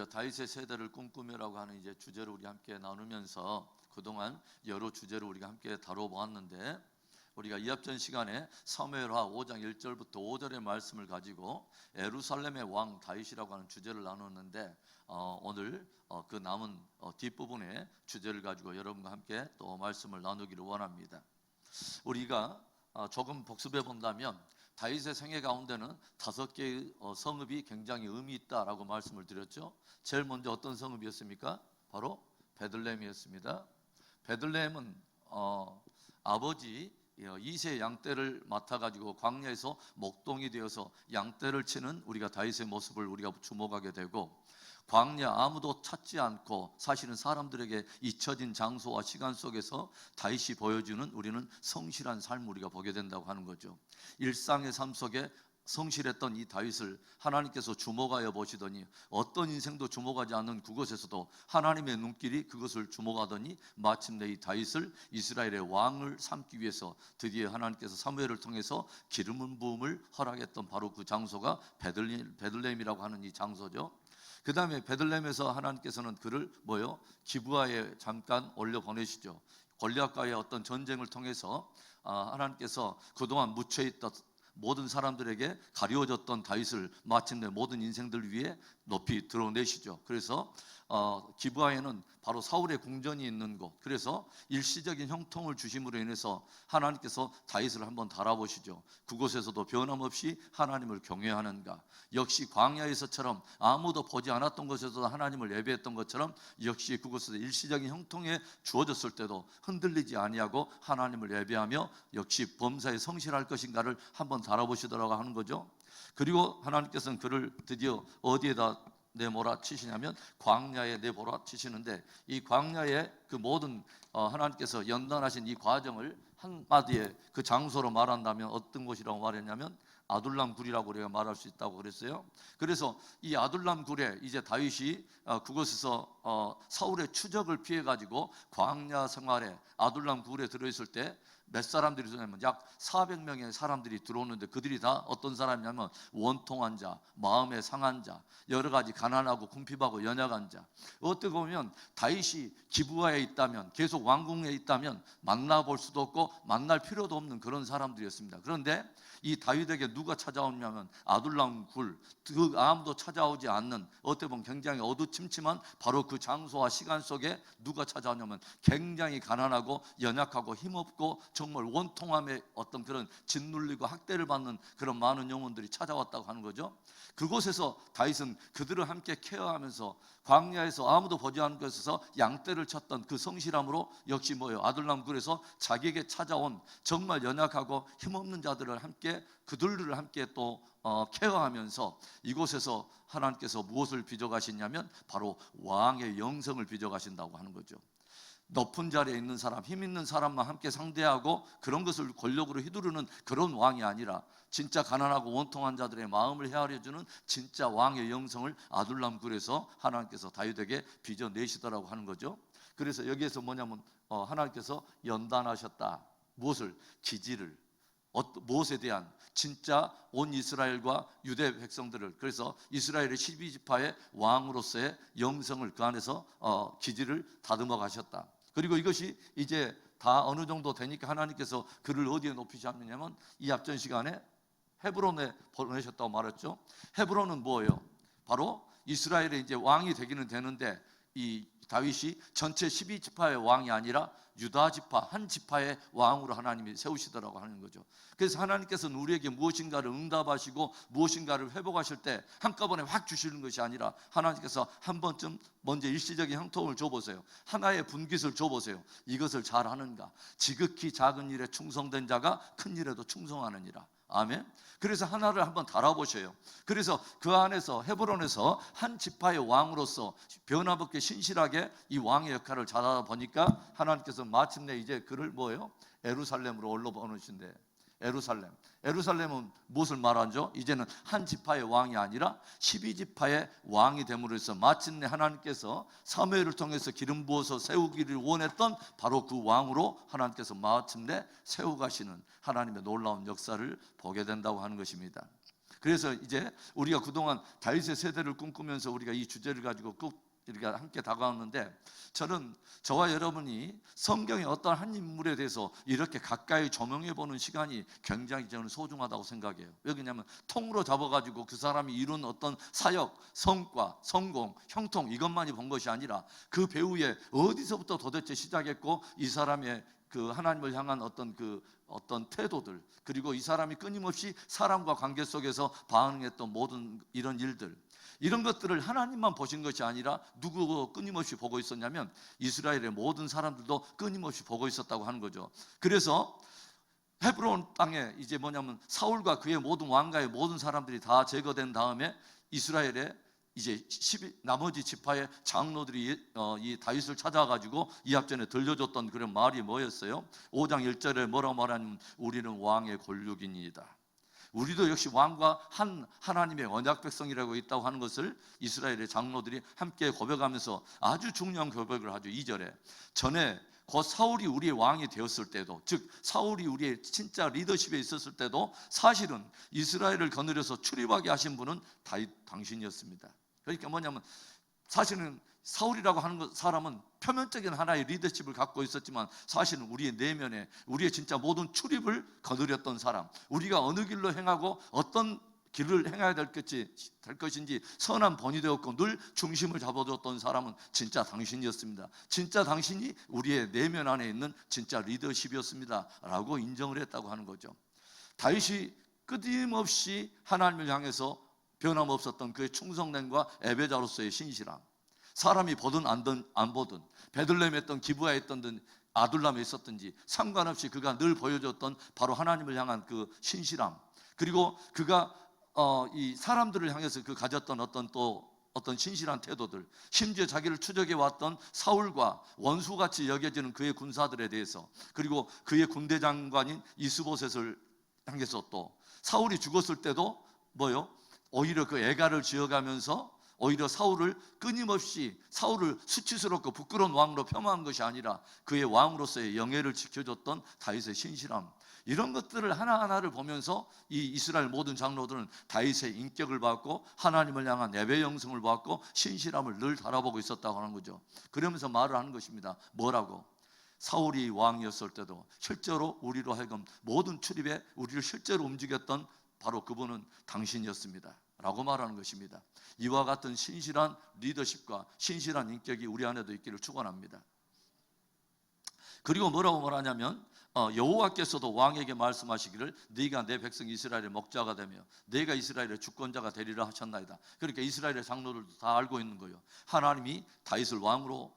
이제 다윗의 세대를 꿈꾸며라고 하는 이제 주제를 우리 함께 나누면서 그동안 여러 주제를 우리가 함께 다뤄보았는데, 우리가 이합전 시간에 사무엘하 5장 1절부터 5절의 말씀을 가지고 예루살렘의 왕 다윗이라고 하는 주제를 나눴는데, 오늘 그 남은 뒷부분의 주제를 가지고 여러분과 함께 또 말씀을 나누기를 원합니다. 우리가 조금 복습해 본다면 다윗의 생애 가운데는 5개의 성읍이 굉장히 의미 있다라고 말씀을 드렸죠. 제일 먼저 어떤 성읍이었습니까? 바로 베들레헴이었습니다. 베들레헴은 아버지 이세 양떼를 맡아가지고 광야에서 목동이 되어서 양떼를 치는 우리가 다윗의 모습을 우리가 주목하게 되고, 광야 아무도 찾지 않고 사실은 사람들에게 잊혀진 장소와 시간 속에서 다윗이 보여주는 우리는 성실한 삶을 우리가 보게 된다고 하는 거죠. 일상의 삶 속에 성실했던 이 다윗을 하나님께서 주목하여 보시더니 어떤 인생도 주목하지 않는 그곳에서도 하나님의 눈길이 그것을 주목하더니 마침내 이 다윗을 이스라엘의 왕을 삼기 위해서 드디어 하나님께서 사무엘을 통해서 기름 부음을 허락했던 바로 그 장소가 베들레헴이라고 하는 이 장소죠. 그 다음에 베들레헴에서 하나님께서는 그를 기브아에 잠깐 올려 보내시죠. 골리앗과의 어떤 전쟁을 통해서 하나님께서 그동안 묻혀있던 모든 사람들에게 가리워졌던 다윗을 마침내 모든 인생들 위해 높이 드러내시죠. 그래서 기브아에는 바로 사울의 궁전이 있는 곳, 그래서 일시적인 형통을 주심으로 인해서 하나님께서 다윗을 한번 달아보시죠. 그곳에서도 변함없이 하나님을 경외하는가, 역시 광야에서처럼 아무도 보지 않았던 곳에서도 하나님을 예배했던 것처럼 역시 그곳에서 일시적인 형통에 주어졌을 때도 흔들리지 아니하고 하나님을 예배하며 역시 범사에 성실할 것인가를 한번 달아보시더라고 하는 거죠. 그리고 하나님께서는 그를 드디어 어디에다 내몰아치시냐면 광야에 내몰아치시는데, 이 광야의 그 모든 하나님께서 연단하신 이 과정을 한마디에 그 장소로 말한다면 어떤 곳이라고 말했냐면 아둘람 굴이라고 우리가 말할 수 있다고 그랬어요. 그래서 이 아둘람 굴에 이제 다윗이 그곳에서 사울의 추적을 피해 가지고 광야 생활에 아둘람 굴에 들어있을 때 몇 사람들이 들어오냐면 약 400명의 사람들이 들어오는데, 그들이 다 어떤 사람이냐면 원통한 자, 마음에 상한 자, 여러 가지 가난하고 궁핍하고 연약한 자. 어떻게 보면 다윗이 기브아에 있다면, 계속 왕궁에 있다면 만나볼 수도 없고 만날 필요도 없는 그런 사람들이었습니다. 그런데 이 다윗에게 누가 찾아오냐면 아둘람 굴, 그 아무도 찾아오지 않는, 어떻게 보면 굉장히 어두침침한 바로 그 장소와 시간 속에 누가 찾아오냐면 굉장히 가난하고 연약하고 힘없고 정말 원통함의 어떤 그런 짓눌리고 학대를 받는 그런 많은 영혼들이 찾아왔다고 하는 거죠. 그곳에서 다윗은 그들을 함께 케어하면서 광야에서 아무도 보지 않는 곳에서 양떼를 쳤던 그 성실함으로 역시 아둘람 굴에서 자기에게 찾아온 정말 연약하고 힘없는 자들을 함께, 그들을 함께 또 케어하면서 이곳에서 하나님께서 무엇을 빚어가시냐면 바로 왕의 영성을 빚어가신다고 하는 거죠. 높은 자리에 있는 사람, 힘 있는 사람만 함께 상대하고 그런 것을 권력으로 휘두르는 그런 왕이 아니라 진짜 가난하고 원통한 자들의 마음을 헤아려주는 진짜 왕의 영성을 아둘람 굴에서 하나님께서 다윗에게 빚어내시더라고 하는 거죠. 그래서 여기에서 뭐냐면 하나님께서 연단하셨다. 무엇을? 기지를, 무엇에 대한? 진짜 온 이스라엘과 유대 백성들을, 그래서 이스라엘의 12지파의 왕으로서의 영성을 그 안에서 기지를 다듬어 가셨다. 그리고 이것이 이제 다 어느 정도 되니까 하나님께서 그를 어디에 높이셨느냐면 이 앞전 시간에 헤브론에 보내셨다고 말했죠. 헤브론은 뭐예요? 바로 이스라엘의 이제 왕이 되기는 되는데, 이 다윗이 전체 12지파의 왕이 아니라 유다 지파 한 지파의 왕으로 하나님이 세우시더라고 하는 거죠. 그래서 하나님께서는 우리에게 무엇인가를 응답하시고 무엇인가를 회복하실 때 한꺼번에 확 주시는 것이 아니라 하나님께서 한 번쯤 먼저 일시적인 형통을 줘보세요. 하나의 분깃을 줘보세요. 이것을 잘하는가? 지극히 작은 일에 충성된 자가 큰 일에도 충성하느니라. 아멘. 그래서 하나를 한번 달아보셔요. 그래서 그 안에서 헤브론에서 한 지파의 왕으로서 변함없게 신실하게 이 왕의 역할을 잘하다 보니까 하나님께서 마침내 이제 그를 예루살렘으로 올려보내신대. 에루살렘은 무엇을 말하죠? 이제는 한 지파의 왕이 아니라 12지파의 왕이 됨으로 해서 마침내 하나님께서 사무엘을 통해서 기름 부어서 세우기를 원했던 바로 그 왕으로 하나님께서 마침내 세워가시는 하나님의 놀라운 역사를 보게 된다고 하는 것입니다. 그래서 이제 우리가 그동안 다윗의 세대를 꿈꾸면서 우리가 이 주제를 가지고 꼭 이렇게 함께 다가왔는데, 저와 여러분이 성경의 어떤 한 인물에 대해서 이렇게 가까이 조명해 보는 시간이 굉장히 저는 소중하다고 생각해요. 왜 그러냐면 통으로 잡아가지고 그 사람이 이룬 어떤 사역, 성과, 성공, 형통 이것만이 본 것이 아니라 그 배후에 어디서부터 도대체 시작했고 이 사람의 그 하나님을 향한 어떤 태도들, 그리고 이 사람이 끊임없이 사람과 관계 속에서 반응했던 모든 이런 일들, 이런 것들을 하나님만 보신 것이 아니라 누구 끊임없이 보고 있었냐면 이스라엘의 모든 사람들도 끊임없이 보고 있었다고 하는 거죠. 그래서 헤브론 땅에 이제 뭐냐면 사울과 그의 모든 왕가의 모든 사람들이 다 제거된 다음에 이스라엘의 이제 나머지 지파의 장로들이 이 다윗을 찾아가지고 이 앞전에 들려줬던 그런 말이 뭐였어요? 5장 1절에 뭐라고 말하냐면 우리는 왕의 골육이니이다. 우리도 역시 왕과 하나님의 언약 백성이라고 있다고 하는 것을 이스라엘의 장로들이 함께 고백하면서 아주 중요한 고백을 하죠. 2절에 전에 곧 사울이 우리의 왕이 되었을 때도, 즉 사울이 우리의 진짜 리더십에 있었을 때도 사실은 이스라엘을 거느려서 출입하게 하신 분은 다윗 당신이었습니다. 그러니까 뭐냐면 사실은 사울이라고 하는 사람은 표면적인 하나의 리더십을 갖고 있었지만 사실은 우리의 내면에 우리의 진짜 모든 출입을 거느렸던 사람, 우리가 어느 길로 행하고 어떤 길을 행해야 될 것인지 선한 본이 되었고 늘 중심을 잡아줬던 사람은 진짜 당신이었습니다. 진짜 당신이 우리의 내면 안에 있는 진짜 리더십이었습니다 라고 인정을 했다고 하는 거죠. 다윗이 끊임없이 하나님을 향해서 변함없었던 그의 충성됨과 애배자로서의 신실함, 사람이 보든 안 보든 베들레헴에 있던 기브아에 있던 아둘람에 있었든지 상관없이 그가 늘 보여줬던 바로 하나님을 향한 그 신실함, 그리고 그가 이 사람들을 향해서 그 가졌던 어떤 신실한 태도들, 심지어 자기를 추적해 왔던 사울과 원수같이 여겨지는 그의 군사들에 대해서, 그리고 그의 군대 장관인 이스보셋을 향해서 또 사울이 죽었을 때도 오히려 그 애가를 지어가면서 오히려 사울을 끊임없이 사울을 수치스럽고 부끄러운 왕으로 폄하한 것이 아니라 그의 왕으로서의 영예를 지켜줬던 다윗의 신실함, 이런 것들을 하나하나를 보면서 이 이스라엘 모든 장로들은 다윗의 인격을 봤고 하나님을 향한 예배 영성을 봤고 신실함을 늘 바라보고 있었다고 하는 거죠. 그러면서 말을 하는 것입니다. 뭐라고? 사울이 왕이었을 때도 실제로 우리로 하여금 모든 출입에 우리를 실제로 움직였던 바로 그분은 당신이었습니다 라고 말하는 것입니다. 이와 같은 신실한 리더십과 신실한 인격이 우리 안에도 있기를 축원합니다. 그리고 뭐라고 말하냐면 여호와께서도 왕에게 말씀하시기를 네가 내 백성 이스라엘의 목자가 되며 네가 이스라엘의 주권자가 되리라 하셨나이다. 그러니까 이스라엘의 장로들도 다 알고 있는 거예요. 하나님이 다윗을 왕으로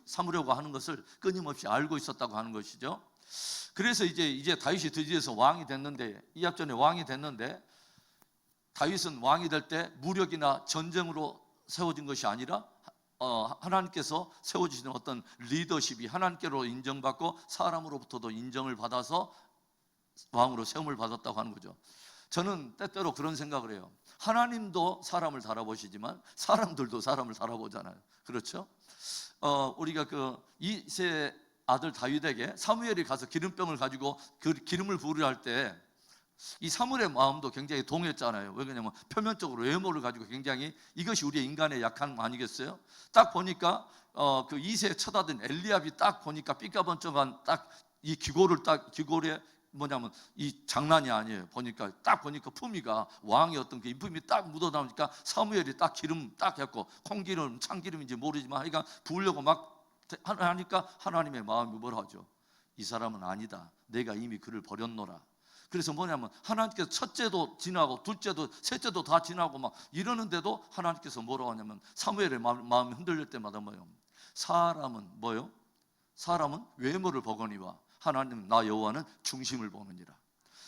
삼으려고 하는 것을 끊임없이 알고 있었다고 하는 것이죠. 그래서 이제 다윗이 드디어 왕이 됐는데, 이 앞전에 왕이 됐는데, 다윗은 왕이 될 때 무력이나 전쟁으로 세워진 것이 아니라 하나님께서 세워주시는 어떤 리더십이 하나님께로 인정받고 사람으로부터도 인정을 받아서 왕으로 세움을 받았다고 하는 거죠. 저는 때때로 그런 생각을 해요. 하나님도 사람을 달아보시지만 사람들도 사람을 달아보잖아요. 그렇죠? 우리가 그 이세 아들 다윗에게 사무엘이 가서 기름병을 가지고 그 기름을 부으려 할 때 이 사무엘의 마음도 굉장히 동했잖아요. 왜 그러냐면 표면적으로 외모를 가지고 굉장히 이것이 우리의 인간의 약함 아니겠어요? 딱 보니까 그 이세에 쳐다든 엘리압이 딱 보니까 삐까번쩍한 딱 이 귀골에 뭐냐면 이 장난이 아니에요. 딱 보니까 품위가 왕의 어떤 그 인품이 딱 묻어나오니까 사무엘이 딱 기름 딱 했고 콩기름 참기름인지 모르지만 하여간 부으려고 막 하니까 하나님의 마음이 뭐라 하죠? 이 사람은 아니다. 내가 이미 그를 버렸노라. 그래서 뭐냐면 하나님께서 첫째도 지나고 둘째도 셋째도 다 지나고 막 이러는데도 하나님께서 뭐라고 하냐면 사무엘의 마음이 흔들릴 때마다 사람은 뭐요? 사람은 외모를 보거니와 하나님 나 여호와는 중심을 보느니라.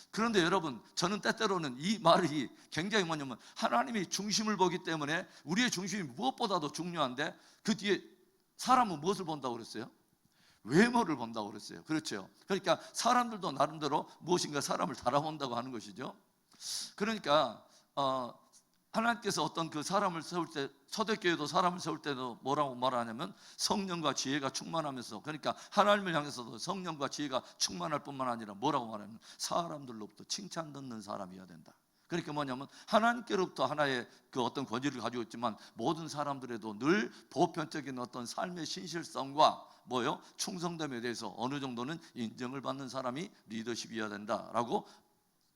그런데 여러분, 저는 때때로는 이 말이 굉장히 뭐냐면 하나님이 중심을 보기 때문에 우리의 중심이 무엇보다도 중요한데 그 뒤에 사람은 무엇을 본다고 그랬어요? 외모를 본다고 그랬어요. 그렇죠? 그러니까 사람들도 나름대로 무엇인가 사람을 달아본다고 하는 것이죠. 그러니까 하나님께서 어떤 그 사람을 세울 때, 초대교회도 사람을 세울 때도 뭐라고 말하냐면 성령과 지혜가 충만하면서, 그러니까 하나님을 향해서도 성령과 지혜가 충만할 뿐만 아니라 뭐라고 말하냐면 사람들로부터 칭찬 듣는 사람이어야 된다. 그러니까 뭐냐면 하나님께로부터 하나의 그 어떤 권위를 가지고 있지만 모든 사람들에도 늘 보편적인 어떤 삶의 신실성과 뭐요? 충성됨에 대해서 어느 정도는 인정을 받는 사람이 리더십이어야 된다라고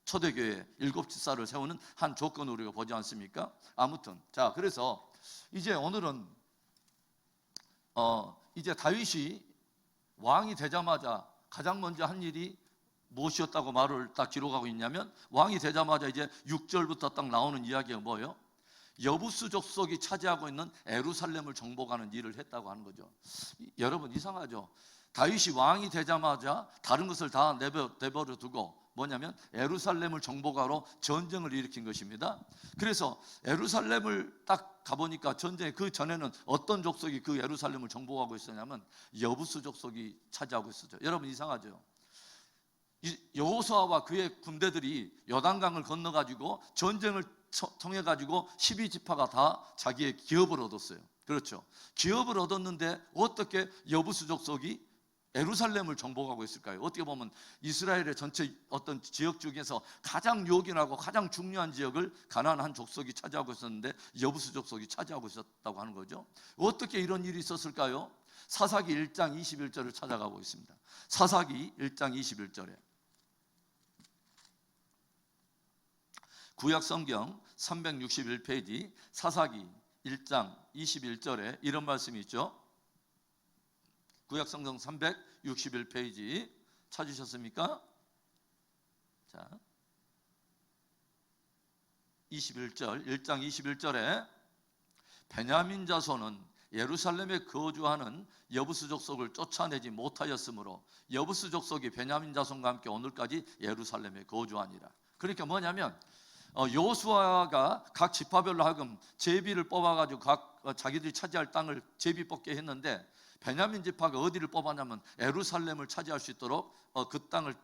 초대교회 7지사를 세우는 한 조건을 우리가 보지 않습니까? 아무튼 자, 그래서 이제 오늘은 이제 다윗이 왕이 되자마자 가장 먼저 한 일이 무엇이었다고 말을 딱 기록하고 있냐면, 왕이 되자마자 이제 6절부터 딱 나오는 이야기가 뭐예요? 여부수 족속이 차지하고 있는 예루살렘을 정복하는 일을 했다고 하는 거죠. 여러분 이상하죠? 다윗이 왕이 되자마자 다른 것을 다 내버려 두고 뭐냐면 예루살렘을 정복하러 전쟁을 일으킨 것입니다. 그래서 예루살렘을 딱 가보니까 전쟁에 그 전에는 어떤 족속이 그 예루살렘을 정복하고 있었냐면 여부수 족속이 차지하고 있었죠. 여러분 이상하죠? 여호수아와 그의 군대들이 요단강을 건너가지고 전쟁을 통해가지고 12지파가 다 자기의 기업을 얻었어요. 그렇죠? 기업을 얻었는데 어떻게 여부수 족속이 예루살렘을 정복하고 있을까요? 어떻게 보면 이스라엘의 전체 어떤 지역 중에서 가장 요긴하고 가장 중요한 지역을 가나안 족속이 차지하고 있었는데 여부수 족속이 차지하고 있었다고 하는 거죠. 어떻게 이런 일이 있었을까요? 사사기 1장 21절을 찾아가고 있습니다. 사사기 1장 21절에 구약성경 361페이지 사사기 1장 21절에 이런 말씀이 있죠. 구약성경 361페이지 찾으셨습니까? 자, 21절 1장 21절에 베냐민 자손은 예루살렘에 거주하는 여부수 족속을 쫓아내지 못하였으므로 여부수 족속이 베냐민 자손과 함께 오늘까지 예루살렘에 거주하니라. 그러니까 뭐냐면 여호수아가 각 지파별로 하여금 제비를 뽑아가지고 각 자기들이 차지할 땅을 제비 뽑게 했는데 베냐민 지파가 어디를 뽑았냐면 예루살렘을 차지할 수 있도록 그 땅을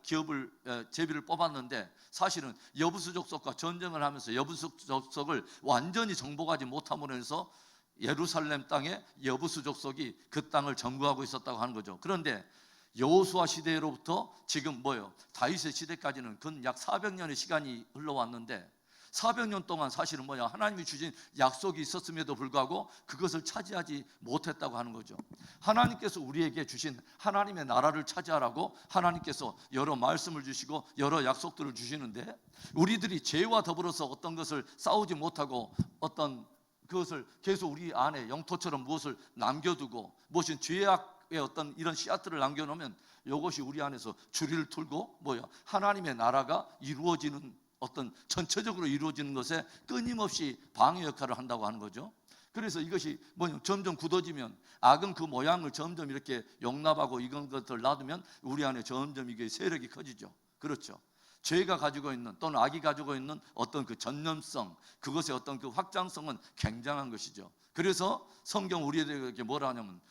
제비를 뽑았는데 사실은 여부수 족속과 전쟁을 하면서 여부수 족속을 완전히 정복하지 못함으로 해서 예루살렘 땅에 여부수 족속이 그 땅을 점거하고 있었다고 하는 거죠. 그런데 여호수아 시대로부터 지금 뭐예요? 다윗의 시대까지는 근 약 400년의 시간이 흘러왔는데 400년 동안 사실은 뭐냐? 하나님이 주신 약속이 있었음에도 불구하고 그것을 차지하지 못했다고 하는 거죠. 하나님께서 우리에게 주신 하나님의 나라를 차지하라고 하나님께서 여러 말씀을 주시고 여러 약속들을 주시는데 우리들이 죄와 더불어서 어떤 것을 싸우지 못하고 어떤 그것을 계속 우리 안에 영토처럼 무엇을 남겨두고 무엇인 죄악의 어떤 이런 씨앗들을 남겨놓으면 이것이 우리 안에서 주리를 틀고 하나님의 나라가 이루어지는 어떤 전체적으로 이루어지는 것에 끊임없이 방해 역할을 한다고 하는 거죠. 그래서 이것이 점점 굳어지면 악은 그 모양을 점점 이렇게 용납하고 이런 것들을 놔두면 우리 안에 점점 이게 세력이 커지죠. 그렇죠. 죄가 가지고 있는 또는 악이 가지고 있는 어떤 그 전념성, 그것의 어떤 그 확장성은 굉장한 것이죠. 그래서 성경 우리에게 뭐라 하냐면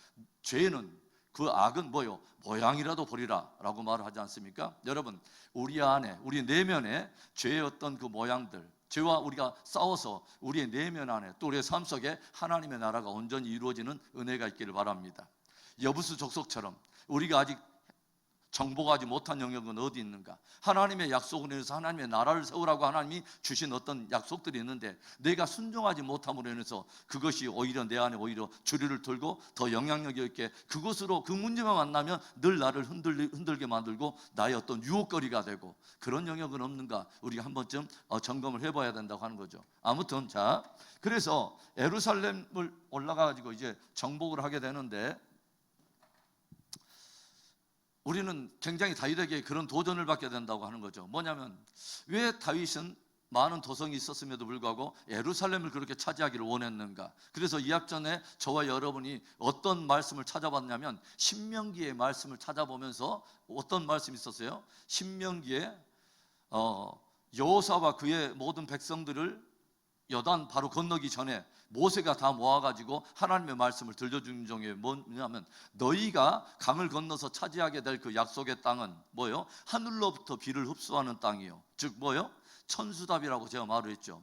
죄는 그 악은 모양이라도 보리라 라고 말을 하지 않습니까? 여러분 우리 안에 우리 내면에 죄의 어떤 그 모양들, 죄와 우리가 싸워서 우리의 내면 안에 또 우리의 삶 속에 하나님의 나라가 온전히 이루어지는 은혜가 있기를 바랍니다. 여부수 족속처럼 우리가 아직 정복하지 못한 영역은 어디 있는가? 하나님의 약속을 인해서 하나님의 나라를 세우라고 하나님이 주신 어떤 약속들이 있는데 내가 순종하지 못함으로 인해서 그것이 오히려 내 안에 오히려 주리를 들고 더 영향력 있게 그것으로 그 문제만 만나면 늘 나를 흔들게 만들고 나의 어떤 유혹거리가 되고 그런 영역은 없는가? 우리가 한 번쯤 점검을 해봐야 된다고 하는 거죠. 아무튼 자, 그래서 예루살렘을 올라가가지고 이제 정복을 하게 되는데 우리는 굉장히 다윗에게 그런 도전을 받게 된다고 하는 거죠. 뭐냐면 왜 다윗은 많은 도성이 있었음에도 불구하고 예루살렘을 그렇게 차지하기를 원했는가? 그래서 이학전에 저와 여러분이 어떤 말씀을 찾아봤냐면 신명기의 말씀을 찾아보면서 어떤 말씀이 있었어요? 신명기에 여호사와 그의 모든 백성들을 요단 바로 건너기 전에 모세가 다 모아가지고 하나님의 말씀을 들려주는 중에 뭐냐면 너희가 강을 건너서 차지하게 될 그 약속의 땅은 뭐요? 하늘로부터 비를 흡수하는 땅이요. 즉 뭐요? 천수답이라고 제가 말을 했죠.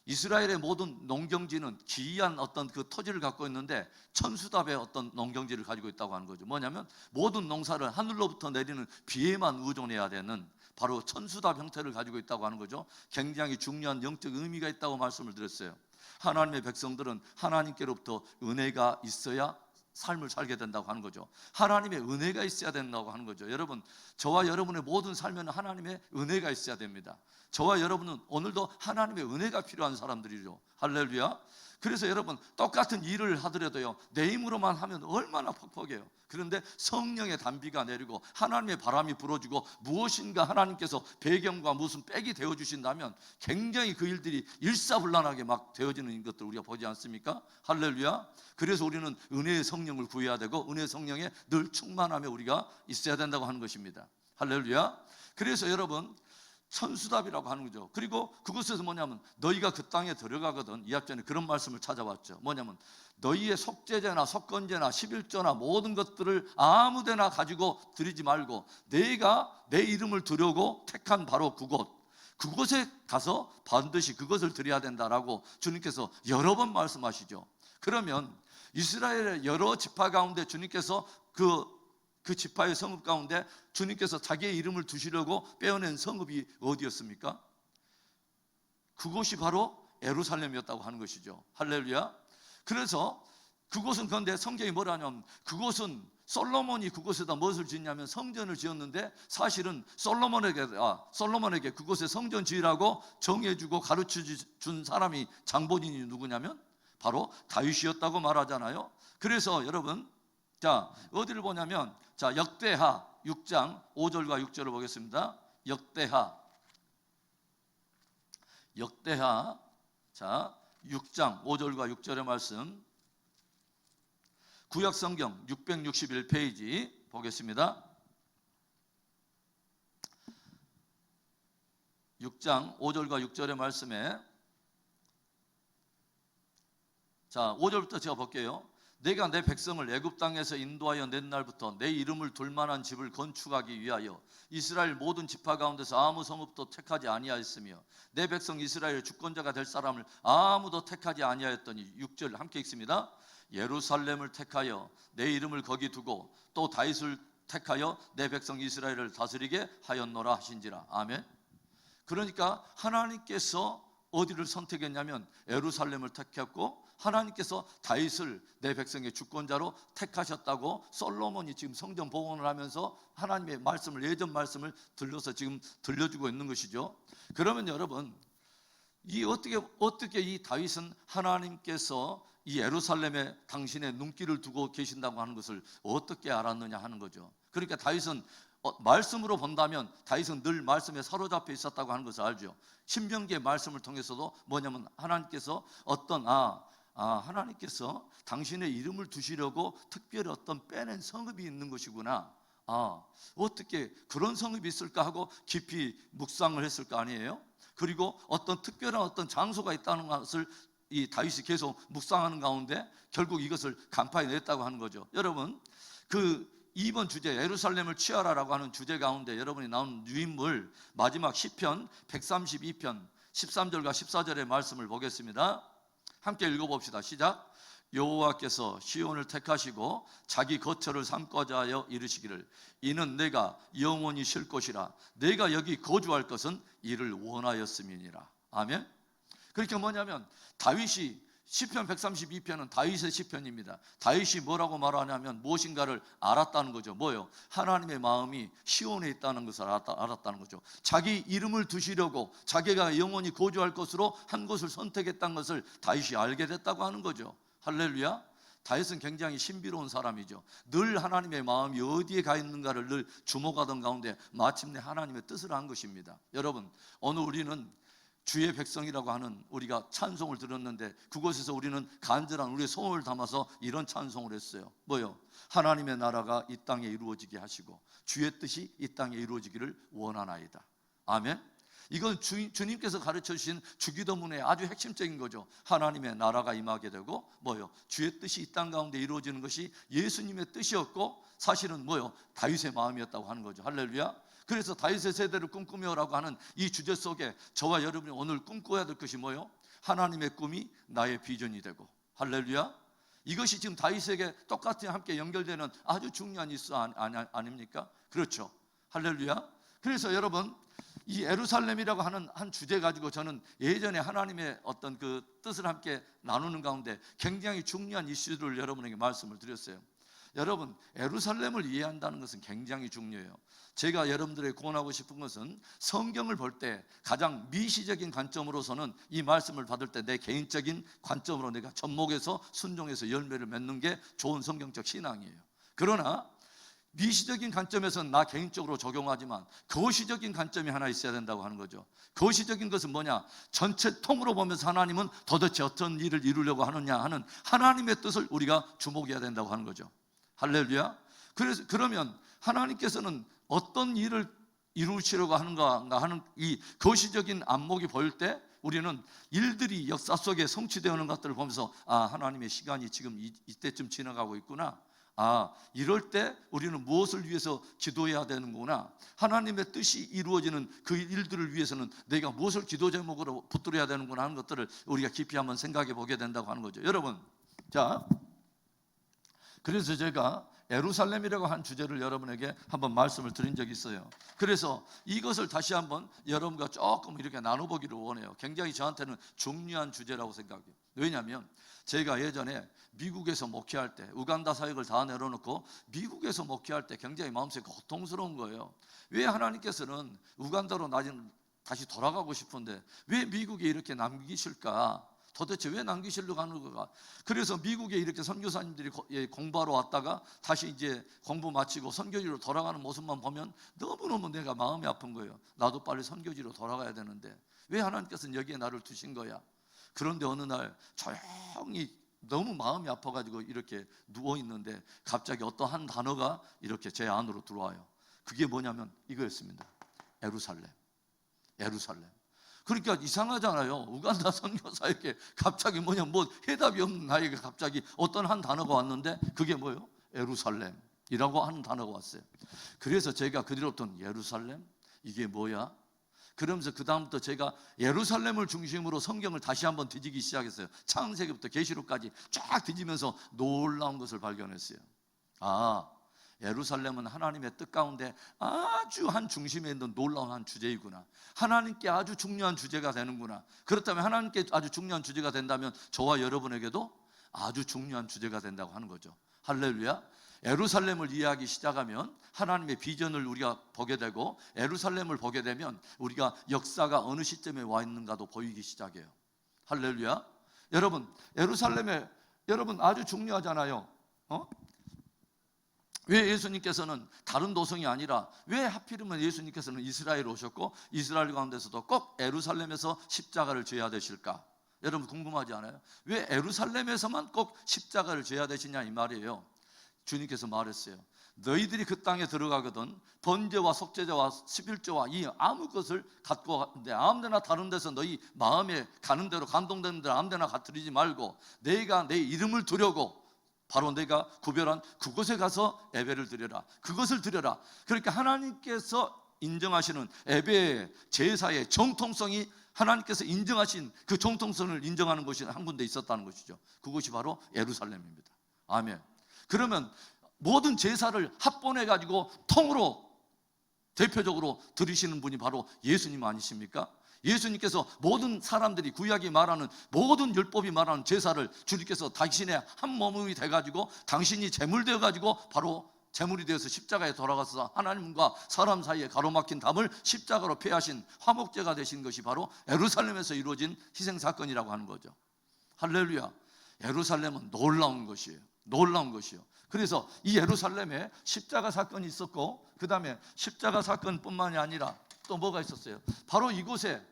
이스라엘의 모든 농경지는 기이한 어떤 그 토지를 갖고 있는데 천수답의 어떤 농경지를 가지고 있다고 하는 거죠. 뭐냐면 모든 농사를 하늘로부터 내리는 비에만 의존해야 되는 바로 천수답 형태를 가지고 있다고 하는 거죠. 굉장히 중요한 영적 의미가 있다고 말씀을 드렸어요. 하나님의 백성들은 하나님께로부터 은혜가 있어야 삶을 살게 된다고 하는 거죠. 하나님의 은혜가 있어야 된다고 하는 거죠. 여러분, 저와 여러분의 모든 삶에는 하나님의 은혜가 있어야 됩니다. 저와 여러분은 오늘도 하나님의 은혜가 필요한 사람들이죠. 할렐루야. 그래서 여러분, 똑같은 일을 하더라도요, 내 힘으로만 하면 얼마나 퍽퍽해요. 그런데 성령의 단비가 내리고 하나님의 바람이 불어주고 무엇인가 하나님께서 배경과 무슨 백이 되어주신다면 굉장히 그 일들이 일사불란하게 막 되어지는 것들 우리가 보지 않습니까? 할렐루야. 그래서 우리는 은혜의 성령을 구해야 되고 은혜의 성령에 늘 충만하며 우리가 있어야 된다고 하는 것입니다. 할렐루야. 그래서 여러분, 천수답이라고 하는 거죠. 그리고 그곳에서 뭐냐면 너희가 그 땅에 들어가거든, 이합전에 그런 말씀을 찾아봤죠. 뭐냐면 너희의 속죄제나 속건제나 11조나 모든 것들을 아무데나 가지고 드리지 말고 내가 내 이름을 두려고 택한 바로 그곳에 가서 반드시 그것을 드려야 된다라고 주님께서 여러 번 말씀하시죠. 그러면 이스라엘의 여러 지파 가운데 주님께서 그 지파의 성읍 가운데 주님께서 자기의 이름을 두시려고 빼어낸 성읍이 어디였습니까? 그곳이 바로 예루살렘이었다고 하는 것이죠. 할렐루야. 그래서 그곳은, 그런데 성경이 뭐라 하냐면 그곳은 솔로몬이 그곳에다 무엇을 짓냐면 성전을 지었는데 사실은 솔로몬에게 그곳에 성전 지으라고 정해주고 가르쳐준 사람이 장본인이 누구냐면 바로 다윗이었다고 말하잖아요. 그래서 여러분, 자, 어디를 보냐면, 자, 역대하 6장 5절과 6절을 보겠습니다. 역대하 자, 6장 5절과 6절의 말씀, 구약성경 661페이지 보겠습니다. 6장 5절과 6절의 말씀에, 자, 5절부터 제가 볼게요. 내가 내 백성을 애굽 땅에서 인도하여 낸 날부터 내 이름을 둘 만한 집을 건축하기 위하여 이스라엘 모든 지파 가운데서 아무 성읍도 택하지 아니하였으며 내 백성 이스라엘의 주권자가 될 사람을 아무도 택하지 아니하였더니, 6절 함께 읽습니다. 예루살렘을 택하여 내 이름을 거기 두고 또 다윗을 택하여 내 백성 이스라엘을 다스리게 하였노라 하신지라. 아멘. 그러니까 하나님께서 어디를 선택했냐면 예루살렘을 택했고 하나님께서 다윗을 내 백성의 주권자로 택하셨다고 솔로몬이 지금 성전 복원을 하면서 하나님의 말씀을, 예전 말씀을 들려서 지금 들려주고 있는 것이죠. 그러면 여러분, 어떻게 이 다윗은 하나님께서 이 예루살렘에 당신의 눈길을 두고 계신다고 하는 것을 어떻게 알았느냐 하는 거죠. 그러니까 다윗은 말씀으로 본다면 다윗은 늘 말씀에 사로잡혀 있었다고 하는 것을 알죠. 신명기의 말씀을 통해서도 뭐냐면 하나님께서 하나님께서 당신의 이름을 두시려고 특별히 어떤 빼낸 성읍이 있는 것이구나. 어떻게 그런 성읍이 있을까 하고 깊이 묵상을 했을 거 아니에요. 그리고 어떤 특별한 어떤 장소가 있다는 것을 이 다윗이 계속 묵상하는 가운데 결국 이것을 간파해 냈다고 하는 거죠. 여러분, 그 2번 주제, 예루살렘을 취하라라고 하는 주제 가운데 여러분이 나온 유인물, 마지막 시편 132편 13절과 14절의 말씀을 보겠습니다. 함께 읽어봅시다. 시작. 여호와께서 시온을 택하시고 자기 거처를 삼고자 하여 이르시기를 이는 내가 영원히 쉴 곳이라 내가 여기 거주할 것은 이를 원하였음이니라. 아멘. 그러니까 뭐냐면 다윗이, 시편 132편은 다윗의 시편입니다. 다윗이 뭐라고 말하냐면 무엇인가를 알았다는 거죠. 뭐요? 하나님의 마음이 시온에 있다는 것을 알았다는 거죠. 자기 이름을 두시려고 자기가 영원히 거주할 것으로 한 곳을 선택했다는 것을 다윗이 알게 됐다고 하는 거죠. 할렐루야. 다윗은 굉장히 신비로운 사람이죠. 늘 하나님의 마음이 어디에 가 있는가를 늘 주목하던 가운데 마침내 하나님의 뜻을 한 것입니다. 여러분, 오늘 우리는 주의 백성이라고 하는 우리가 찬송을 들었는데 그곳에서 우리는 간절한 우리의 소원을 담아서 이런 찬송을 했어요. 뭐요? 하나님의 나라가 이 땅에 이루어지게 하시고 주의 뜻이 이 땅에 이루어지기를 원하나이다. 아멘. 이건 주님께서 가르쳐 주신 주기도문의 아주 핵심적인 거죠. 하나님의 나라가 임하게 되고 뭐요? 주의 뜻이 이 땅 가운데 이루어지는 것이 예수님의 뜻이었고 사실은 뭐요? 다윗의 마음이었다고 하는 거죠. 할렐루야. 그래서 다윗의 세대를 꿈꾸며라고 하는 이 주제 속에 저와 여러분이 오늘 꿈꿔야 될 것이 뭐요? 하나님의 꿈이 나의 비전이 되고, 할렐루야. 이것이 지금 다윗에게 똑같이 함께 연결되는 아주 중요한 이슈 아닙니까? 그렇죠. 할렐루야. 그래서 여러분, 이 예루살렘이라고 하는 한 주제 가지고 저는 예전에 하나님의 어떤 그 뜻을 함께 나누는 가운데 굉장히 중요한 이슈를 여러분에게 말씀을 드렸어요. 여러분, 예루살렘을 이해한다는 것은 굉장히 중요해요. 제가 여러분들에게 권하고 싶은 것은 성경을 볼 때 가장 미시적인 관점으로서는 이 말씀을 받을 때 내 개인적인 관점으로 내가 접목해서 순종해서 열매를 맺는 게 좋은 성경적 신앙이에요. 그러나 미시적인 관점에서는 나 개인적으로 적용하지만 거시적인 관점이 하나 있어야 된다고 하는 거죠. 거시적인 것은 뭐냐? 전체 통으로 보면서 하나님은 도대체 어떤 일을 이루려고 하느냐 하는 하나님의 뜻을 우리가 주목해야 된다고 하는 거죠. 할렐루야. 그래서 그러면 하나님께서는 어떤 일을 이루시려고 하는가 하는 이 거시적인 안목이 보일 때 우리는 일들이 역사 속에 성취되는 것들을 보면서 하나님의 시간이 지금 이때쯤 지나가고 있구나. 이럴 때 우리는 무엇을 위해서 기도해야 되는구나. 하나님의 뜻이 이루어지는 그 일들을 위해서는 내가 무엇을 기도 제목으로 붙들어야 되는구나 하는 것들을 우리가 깊이 한번 생각해 보게 된다고 하는 거죠. 여러분, 자, 그래서 제가 예루살렘이라고 한 주제를 여러분에게 한번 말씀을 드린 적이 있어요. 그래서 이것을 다시 한번 여러분과 조금 이렇게 나눠보기를 원해요. 굉장히 저한테는 중요한 주제라고 생각해요. 왜냐하면 제가 예전에 미국에서 목회할 때 우간다 사역을 다 내려놓고 미국에서 목회할 때 굉장히 마음속에 고통스러운 거예요. 왜 하나님께서는 우간다로 다시 돌아가고 싶은데 왜 미국에 이렇게 남기실까? 도대체 왜 남기시려고 하는 거가? 그래서 미국에 이렇게 선교사님들이 공부하러 왔다가 다시 이제 공부 마치고 선교지로 돌아가는 모습만 보면 너무너무 내가 마음이 아픈 거예요. 나도 빨리 선교지로 돌아가야 되는데 왜 하나님께서는 여기에 나를 두신 거야? 그런데 어느 날 조용히 너무 마음이 아파가지고 이렇게 누워있는데 갑자기 어떤 한 단어가 이렇게 제 안으로 들어와요. 그게 뭐냐면 이거였습니다. 예루살렘. 그러니까 이상하잖아요. 우간다 선교사에게 갑자기 뭐 해답이 없는 나에게 갑자기 어떤 한 단어가 왔는데 그게 뭐예요? 예루살렘이라고 하는 단어가 왔어요. 그래서 제가 그 뒤로부터는 예루살렘? 이게 뭐야? 그러면서 그 다음부터 제가 예루살렘을 중심으로 성경을 다시 한번 뒤지기 시작했어요. 창세기부터 계시록까지 쫙 뒤지면서 놀라운 것을 발견했어요. 예루살렘은 하나님의 뜻 가운데 아주 한 중심에 있는 놀라운 한 주제이구나. 하나님께 아주 중요한 주제가 되는구나. 그렇다면 하나님께 아주 중요한 주제가 된다면 저와 여러분에게도 아주 중요한 주제가 된다고 하는 거죠. 할렐루야. 예루살렘을 이해하기 시작하면 하나님의 비전을 우리가 보게 되고 예루살렘을 보게 되면 우리가 역사가 어느 시점에 와 있는가도 보이기 시작해요. 할렐루야. 여러분, 예루살렘에 여러분 아주 중요하잖아요. 왜 예수님께서는 다른 도성이 아니라 왜 하필이면 예수님께서는 이스라엘 오셨고 이스라엘 가운데서도 꼭 예루살렘에서 십자가를 져야 되실까? 여러분 궁금하지 않아요? 왜 예루살렘에서만 꼭 십자가를 져야 되시냐 이 말이에요. 주님께서 말했어요. 너희들이 그 땅에 들어가거든 번제와 속죄제와 11조와 이 아무 것을 갖고 가는데 아무 데나 다른 데서 너희 마음에 가는 대로 감동되는 대로 아무 데나 가뜨리지 말고 내가 내 이름을 두려고 바로 내가 구별한 그곳에 가서 예배를 드려라. 그것을 드려라. 그러니까 하나님께서 인정하시는 예배의 제사의 정통성이 하나님께서 인정하신 그 정통성을 인정하는 곳이 한 군데 있었다는 것이죠. 그곳이 바로 예루살렘입니다. 아멘. 그러면 모든 제사를 합본해 가지고 통으로 대표적으로 드리시는 분이 바로 예수님 아니십니까? 예수님께서 모든 사람들이 구약이 말하는 모든 율법이 말하는 제사를 주님께서 당신의 한 몸이 돼가지고 당신이 제물되어 가지고 바로 제물이 되어서 십자가에 돌아가서 하나님과 사람 사이에 가로막힌 담을 십자가로 폐하신 화목제가 되신 것이 바로 예루살렘에서 이루어진 희생사건이라고 하는 거죠. 할렐루야. 예루살렘은 놀라운 것이에요. 놀라운 것이요. 그래서 이 예루살렘에 십자가 사건이 있었고 그 다음에 십자가 사건뿐만이 아니라 또 뭐가 있었어요? 바로 이곳에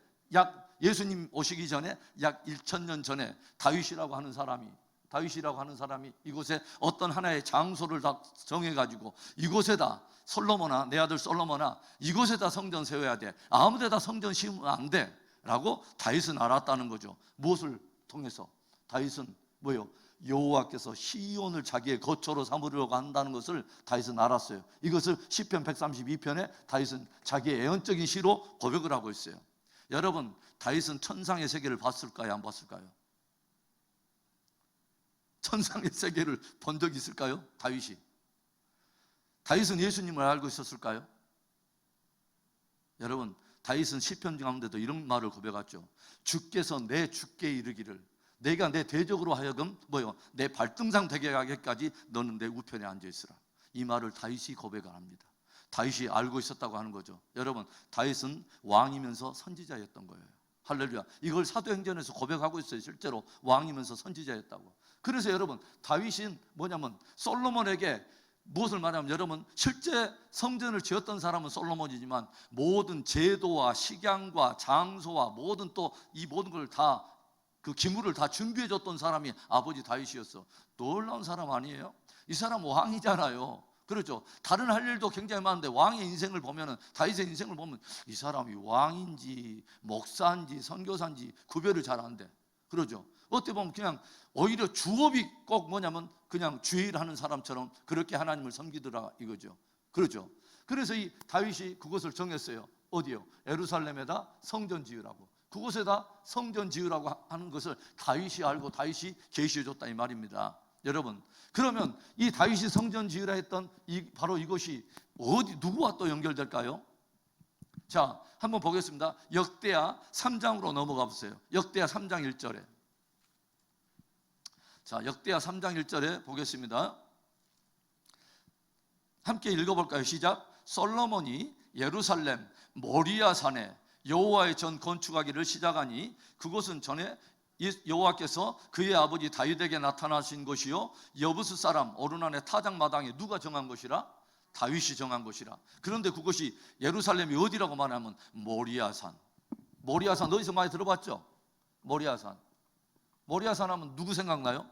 예수님 오시기 전에 약 1000년 전에 다윗이라고 하는 사람이 이곳에 어떤 하나의 장소를 다 정해가지고 이곳에다 솔로몬아 내 아들 솔로몬아 이곳에다 성전 세워야 돼. 아무 데다 성전 심으면 안 돼 라고 다윗은 알았다는 거죠. 무엇을 통해서? 다윗은 뭐예요? 여호와께서 시온을 자기의 거처로 삼으려고 한다는 것을 다윗은 알았어요. 이것을 시편 132편에 다윗은 자기의 애언적인 시로 고백을 하고 있어요. 여러분, 다윗은 천상의 세계를 봤을까요? 안 봤을까요? 천상의 세계를 본 적이 있을까요? 다윗은 예수님을 알고 있었을까요? 여러분, 다윗은 시편 가운데도 이런 말을 고백했죠. 주께서 내 주께 이르기를, 내가 내 대적으로 하여금 내 발등상 되게 하기까지 너는 내 우편에 앉아있으라. 이 말을 다윗이 고백을 합니다. 다윗이 알고 있었다고 하는 거죠. 여러분, 다윗은 왕이면서 선지자였던 거예요. 할렐루야. 이걸 사도행전에서 고백하고 있어요. 실제로 왕이면서 선지자였다고. 그래서 여러분, 다윗은 뭐냐면 솔로몬에게 무엇을 말하면, 여러분, 실제 성전을 지었던 사람은 솔로몬이지만 모든 제도와 식양과 장소와 모든 또 이 모든 걸 다, 그 기물을 다 준비해 줬던 사람이 아버지 다윗이었어. 놀라운 사람 아니에요? 이 사람 왕이잖아요. 그렇죠. 다른 할 일도 굉장히 많은데 왕의 인생을 보면은, 다윗의 인생을 보면 이 사람이 왕인지 목사인지 선교사인지 구별을 잘 안 돼. 그러죠. 어떻게 보면 그냥 오히려 주업이 꼭 뭐냐면 그냥 주일 하는 사람처럼 그렇게 하나님을 섬기더라 이거죠. 그렇죠. 그래서 이 다윗이 그것을 정했어요. 어디요? 예루살렘에다 성전 지으라고. 그곳에다 성전 지으라고 하는 것을 다윗이 알고 다윗이 계시해 줬다 이 말입니다. 여러분, 그러면 이 다윗이 성전 지으라 했던 바로 이것이 누구와 또 연결될까요? 자, 한번 보겠습니다. 역대하 3장으로 넘어가 보세요. 역대하 3장 1절에. 자, 역대하 3장 1절에 보겠습니다. 함께 읽어볼까요? 시작. 솔로몬이 예루살렘 모리아 산에 여호와의 전 건축하기를 시작하니 그곳은 전에 여호와께서 그의 아버지 다윗에게 나타나신 것이요 여부스 사람 오르난의 타작마당에 누가 정한 것이라? 다윗이 정한 것이라. 그런데 그것이 예루살렘이 어디라고 말하면 모리아산. 모리아산 어디서 많이 들어봤죠? 모리아산. 모리아산 하면 누구 생각나요?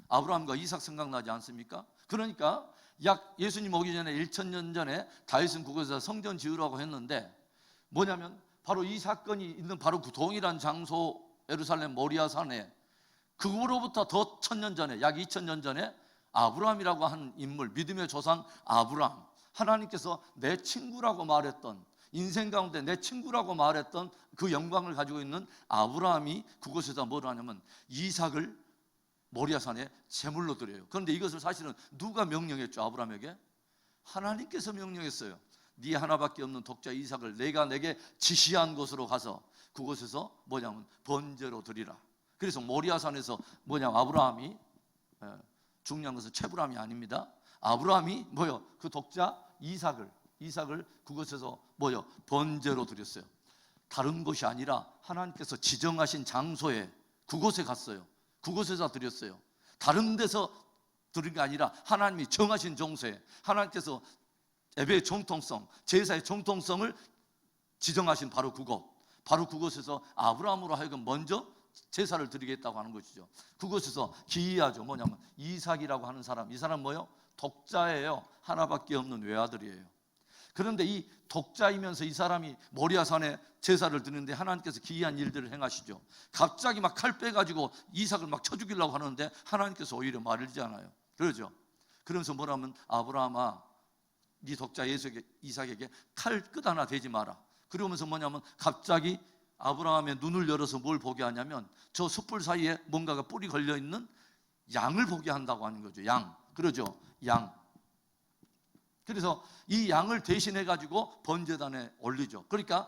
아브라함과 이삭 생각나지 않습니까? 그러니까 약 예수님 오기 전에 1000년 전에 다윗은 그곳에서 성전 지으라고 했는데, 뭐냐면 바로 이 사건이 있는 바로 그 동일한 장소 예루살렘 모리아산에, 그거로부터 더 1000년 전에, 약 2000년 전에 아브라함이라고 하는 인물, 믿음의 조상 아브라함, 하나님께서 내 친구라고 말했던, 인생 가운데 내 친구라고 말했던 그 영광을 가지고 있는 아브라함이 그곳에서 뭘 하냐면 이삭을 모리아산에 제물로 드려요. 그런데 이것을 사실은 누가 명령했죠? 아브라함에게? 하나님께서 명령했어요. 네 하나밖에 없는 독자 이삭을 내가 내게 지시한 곳으로 가서 그곳에서 뭐냐면 번제로 드리라. 그래서 모리아산에서 뭐냐면 아브라함이, 중요한 것은 체브람이 아닙니다. 아브라함이 그 독자 이삭을 그곳에서 번제로 드렸어요. 다른 곳이 아니라 하나님께서 지정하신 장소에, 그곳에 갔어요. 그곳에서 드렸어요. 다른 데서 드린 게 아니라 하나님이 정하신 장소에, 하나님께서 예배의 정통성, 제사의 정통성을 지정하신 바로 그곳에서 아브라함으로 하여금 먼저 제사를 드리겠다고 하는 것이죠. 그곳에서 기이하죠. 뭐냐면 이삭이라고 하는 사람, 이 사람 독자예요. 하나밖에 없는 외아들이에요. 그런데 이 독자이면서 이 사람이 모리아산에 제사를 드리는데 하나님께서 기이한 일들을 행하시죠. 갑자기 막 칼 빼가지고 이삭을 막 쳐 죽이려고 하는데 하나님께서 오히려 말리잖아요. 그러죠. 그러면서 뭐라면 아브라함아, 네 독자 이삭에게 칼 끝 하나 대지 마라. 그러면서 뭐냐면 갑자기 아브라함의 눈을 열어서 뭘 보게 하냐면 저 숯불 사이에 뭔가가 뿔이 걸려있는 양을 보게 한다고 하는 거죠. 양. 그러죠. 양. 그래서 이 양을 대신해 가지고 번제단에 올리죠. 그러니까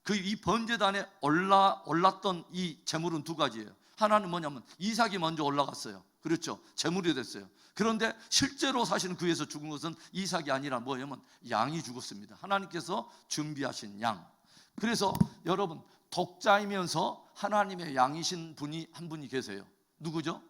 이 번제단에 올랐던 이 제물은 두 가지예요. 하나는 뭐냐면 이삭이 먼저 올라갔어요. 그렇죠. 제물이 됐어요. 그런데 실제로 사실은 그 위에서 죽은 것은 이삭이 아니라 뭐냐면 양이 죽었습니다. 하나님께서 준비하신 양. 그래서 여러분, 독자이면서 하나님의 양이신 분이 한 분이 계세요. 누구죠?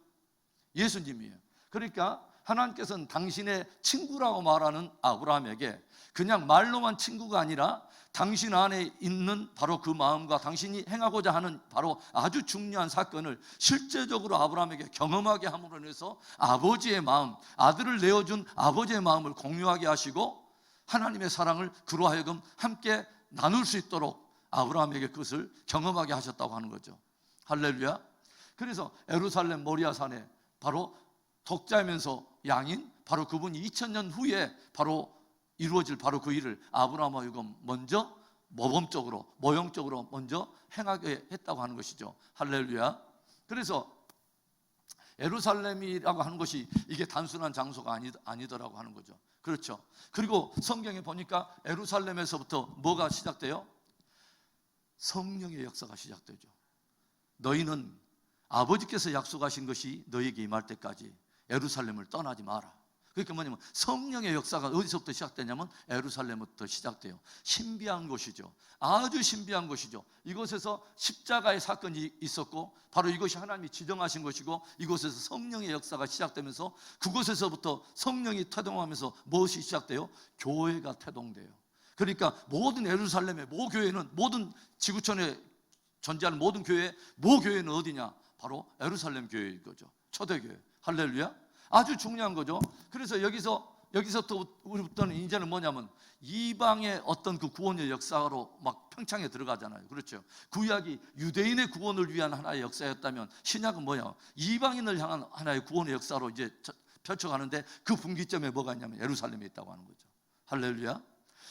예수님이에요. 그러니까 하나님께서는 당신의 친구라고 말하는 아브라함에게 그냥 말로만 친구가 아니라 당신 안에 있는 바로 그 마음과 당신이 행하고자 하는 바로 아주 중요한 사건을 실제적으로 아브라함에게 경험하게 함으로 인해서 아버지의 마음, 아들을 내어준 아버지의 마음을 공유하게 하시고 하나님의 사랑을 그로 하여금 함께 나눌 수 있도록 아브라함에게 그것을 경험하게 하셨다고 하는 거죠. 할렐루야. 그래서 예루살렘 모리아산에 바로 독자이면서 양인 바로 그분이 2000년 후에 바로 이루어질 바로 그 일을 아브라함과 먼저 모형적으로 먼저 행하게 했다고 하는 것이죠. 할렐루야. 그래서 예루살렘이라고 하는 것이 이게 단순한 장소가 아니더라고 하는 거죠. 그렇죠. 그리고 성경에 보니까 예루살렘에서부터 뭐가 시작돼요? 성령의 역사가 시작되죠. 너희는 아버지께서 약속하신 것이 너희에게 임할 때까지 예루살렘을 떠나지 마라. 그러니까 뭐냐면 성령의 역사가 어디서부터 시작되냐면 예루살렘부터 시작돼요. 신비한 곳이죠. 아주 신비한 곳이죠. 이곳에서 십자가의 사건이 있었고 바로 이것이 하나님이 지정하신 것이고 이곳에서 성령의 역사가 시작되면서 그곳에서부터 성령이 태동하면서 무엇이 시작돼요? 교회가 태동돼요. 그러니까 모든 예루살렘의 모 교회는, 모든 지구촌에 존재하는 모든 교회의 모 교회는 어디냐? 바로 예루살렘 교회인 거죠. 초대교회. 할렐루야. 아주 중요한 거죠. 그래서 여기서부터는 이제는 뭐냐면 이방의 어떤 그 구원의 역사로 막 평창에 들어가잖아요. 그렇죠. 구약이 유대인의 구원을 위한 하나의 역사였다면 신약은 뭐냐? 이방인을 향한 하나의 구원의 역사로 이제 펼쳐가는데 그 분기점에 뭐가 있냐면 예루살렘에 있다고 하는 거죠. 할렐루야.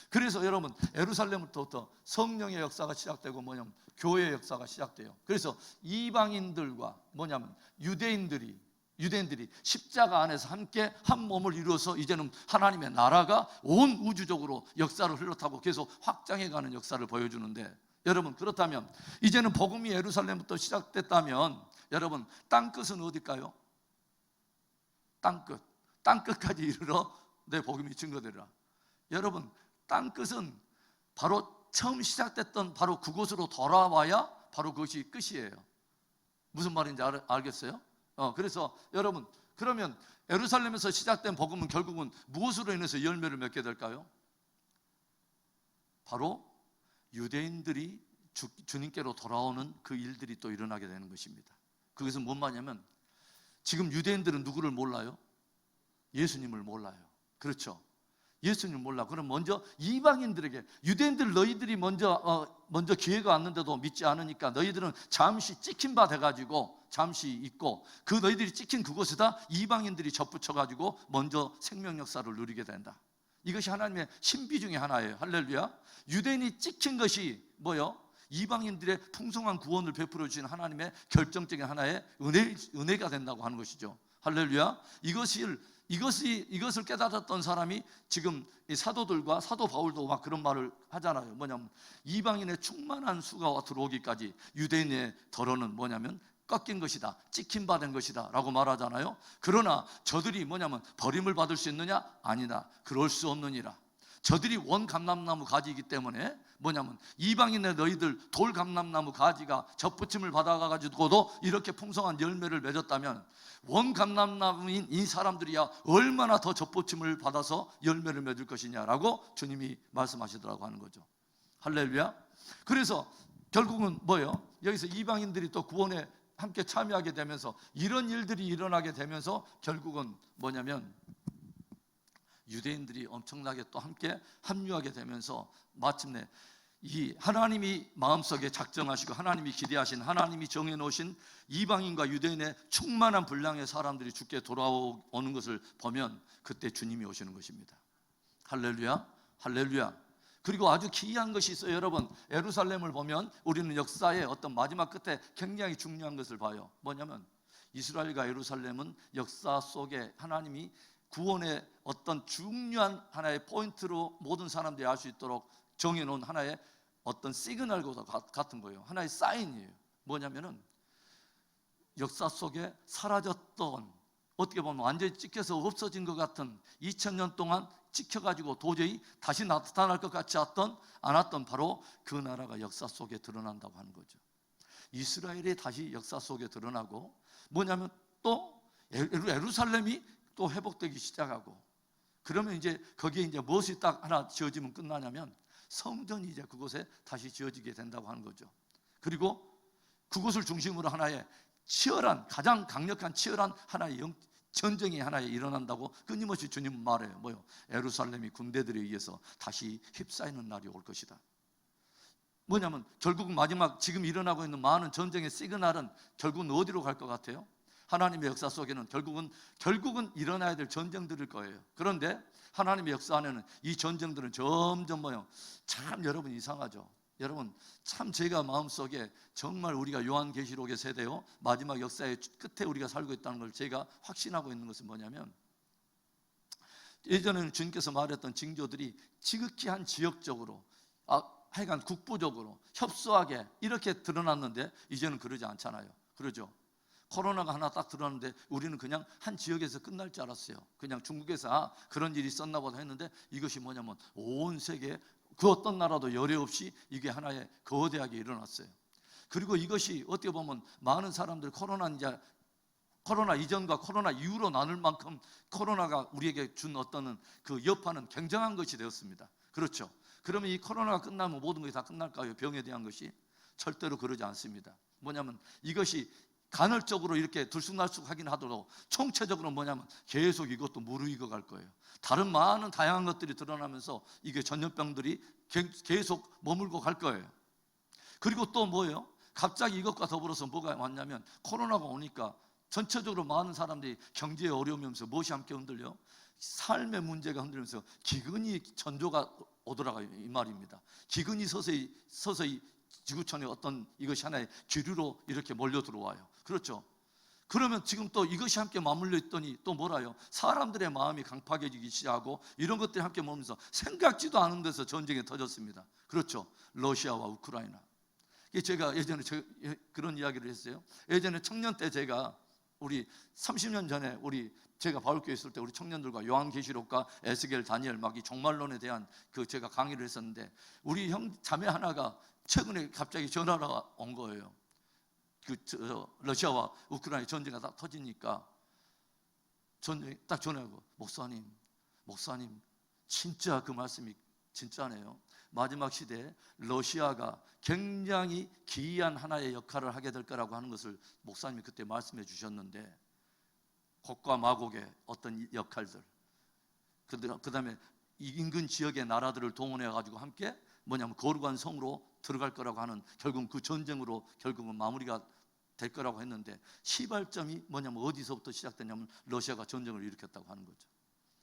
그래서 여러분 예루살렘부터 성령의 역사가 시작되고 뭐냐면 교회의 역사가 시작돼요. 그래서 이방인들과 뭐냐면 유대인들이 십자가 안에서 함께 한 몸을 이루어서 이제는 하나님의 나라가 온 우주적으로 역사를 흘러타고 계속 확장해가는 역사를 보여주는데, 여러분 그렇다면 이제는 복음이 예루살렘부터 시작됐다면 여러분 땅끝은 어딜까요? 땅끝까지 이르러 내 복음이 증거되리라. 여러분 땅끝은 바로 처음 시작됐던 바로 그곳으로 돌아와야 바로 그것이 끝이에요. 무슨 말인지 알겠어요? 그래서 여러분 그러면 예루살렘에서 시작된 복음은 결국은 무엇으로 인해서 열매를 맺게 될까요? 바로 유대인들이 주님께로 돌아오는 그 일들이 또 일어나게 되는 것입니다. 그것은 뭔 말이냐면 지금 유대인들은 누구를 몰라요? 예수님을 몰라요. 그렇죠. 예수님을 몰라. 그럼 먼저 이방인들에게, 유대인들 너희들이 먼저 기회가 왔는데도 믿지 않으니까 너희들은 잠시 찍힌 바 돼가지고 잠시 있고 그 너희들이 찍힌 그곳에다 이방인들이 접붙여가지고 먼저 생명 역사를 누리게 된다. 이것이 하나님의 신비 중에 하나예요. 할렐루야. 유대인이 찍힌 것이 뭐요? 이방인들의 풍성한 구원을 베풀어 주신 하나님의 결정적인 하나의 은혜가 된다고 하는 것이죠. 할렐루야. 이것을 깨달았던 사람이 지금 이 사도들과 사도 바울도 막 그런 말을 하잖아요. 뭐냐면 이방인의 충만한 수가 들어오기까지 유대인의 덜어는 뭐냐면 꺾인 것이다, 찍힌 바 된 것이다 라고 말하잖아요. 그러나 저들이 뭐냐면 버림을 받을 수 있느냐? 아니다. 그럴 수 없느니라. 저들이 원 감람나무 가지이기 때문에 뭐냐면 이방인의 너희들 돌 감람나무 가지가 접붙임을 받아가지고도 이렇게 풍성한 열매를 맺었다면 원 감람나무인 이 사람들이야 얼마나 더 접붙임을 받아서 열매를 맺을 것이냐라고 주님이 말씀하시더라고 하는 거죠. 할렐루야. 그래서 결국은 뭐예요? 여기서 이방인들이 또 구원에 함께 참여하게 되면서 이런 일들이 일어나게 되면서 결국은 뭐냐면 유대인들이 엄청나게 또 함께 합류하게 되면서 마침내 이 하나님이 마음속에 작정하시고 하나님이 기대하신, 하나님이 정해놓으신 이방인과 유대인의 충만한 분량의 사람들이 주께 돌아오는 것을 보면 그때 주님이 오시는 것입니다. 할렐루야. 할렐루야. 그리고 아주 기이한 것이 있어요. 여러분 예루살렘을 보면 우리는 역사의 어떤 마지막 끝에 굉장히 중요한 것을 봐요. 뭐냐면 이스라엘과 예루살렘은 역사 속에 하나님이 구원의 어떤 중요한 하나의 포인트로 모든 사람들이 알 수 있도록 정해놓은 하나의 어떤 시그널과 같은 거예요. 하나의 사인이에요. 뭐냐면은 역사 속에 사라졌던, 어떻게 보면 완전히 찍혀서 없어진 것 같은 2000년 동안 찍혀가지고 도저히 다시 나타날 것 같지 않았던 바로 그 나라가 역사 속에 드러난다고 하는 거죠. 이스라엘이 다시 역사 속에 드러나고 뭐냐면 또 예루살렘이 또 회복되기 시작하고, 그러면 이제 거기에 이제 무엇이 딱 하나 지어지면 끝나냐면 성전이 이제 그곳에 다시 지어지게 된다고 하는 거죠. 그리고 그곳을 중심으로 하나의 치열한, 가장 강력한 치열한 하나의 전쟁이 하나에 일어난다고 끊임없이 주님은 말해요. 뭐요? 예루살렘이 군대들에 의해서 다시 휩싸이는 날이 올 것이다. 뭐냐면 결국은 마지막 지금 일어나고 있는 많은 전쟁의 시그널은 결국은 어디로 갈 것 같아요? 하나님의 역사 속에는 결국은 일어나야 될 전쟁들일 거예요. 그런데 하나님의 역사 안에는 이 전쟁들은 점점 뭐요? 참 여러분 이상하죠. 여러분, 참 제가 마음속에 정말 우리가 요한계시록의 세대요, 마지막 역사의 끝에 우리가 살고 있다는 걸 제가 확신하고 있는 것은 뭐냐면, 예전에는 주님께서 말했던 징조들이 지극히 한 지역적으로, 하여간 국부적으로 협소하게 이렇게 드러났는데 이제는 그러지 않잖아요. 그러죠? 코로나가 하나 딱 드러났는데 우리는 그냥 한 지역에서 끝날 줄 알았어요. 그냥 중국에서 그런 일이 있었나 보다 했는데, 이것이 뭐냐면 온 세계 그 어떤 나라도 열애 없이 이게 하나의 거대하게 일어났어요. 그리고 이것이 어떻게 보면 많은 사람들 코로나 이전과 코로나 이후로 나눌 만큼 코로나가 우리에게 준 어떤 그 여파는 굉장한 것이 되었습니다. 그렇죠? 그러면 이 코로나가 끝나면 모든 것이 다 끝날까요? 병에 대한 것이? 절대로 그러지 않습니다. 뭐냐면 이것이 간헐적으로 이렇게 들쑥날쑥하긴 하더라도 총체적으로 뭐냐면 계속 이것도 무르익어 갈 거예요. 다른 많은 다양한 것들이 드러나면서 이게 전염병들이 계속 머물고 갈 거예요. 그리고 또 뭐예요? 갑자기 이것과 더불어서 뭐가 왔냐면, 코로나가 오니까 전체적으로 많은 사람들이 경제에 어려움이 오면서 무엇이 함께 흔들려? 삶의 문제가 흔들면서 기근이 전조가 오더라고요. 이 말입니다. 기근이 서서히 지구촌의 어떤 이것이 하나의 기류로 이렇게 몰려 들어와요. 그렇죠? 그러면 지금 또 이것이 함께 맞물려 있더니 또 뭐라요? 사람들의 마음이 강팍해지기 시작하고 이런 것들이 함께 머물면서 생각지도 않은 데서 전쟁이 터졌습니다. 그렇죠? 러시아와 우크라이나. 제가 예전에 그런 이야기를 했어요. 예전에 청년 때 제가 우리 30년 전에 제가 바울교회 있을 때 우리 청년들과 요한계시록과 에스겔, 다니엘 막 이 종말론에 대한 제가 강의를 했었는데, 우리 자매 하나가 최근에 갑자기 전화가 온 거예요. 러시아와 우크라이나 전쟁이 딱 터지니까 전쟁이 딱 전화하고, 목사님 진짜 그 말씀이 진짜네요. 마지막 시대에 러시아가 굉장히 기이한 하나의 역할을 하게 될 거라고 하는 것을 목사님이 그때 말씀해 주셨는데, 곡과 마곡의 어떤 역할들, 그 다음에 인근 지역의 나라들을 동원해 가지고 함께 거룩한 성으로 들어갈 거라고 하는, 결국은 그 전쟁으로 결국은 마무리가 될 거라고 했는데, 시발점이 어디서부터 시작됐냐면 러시아가 전쟁을 일으켰다고 하는 거죠.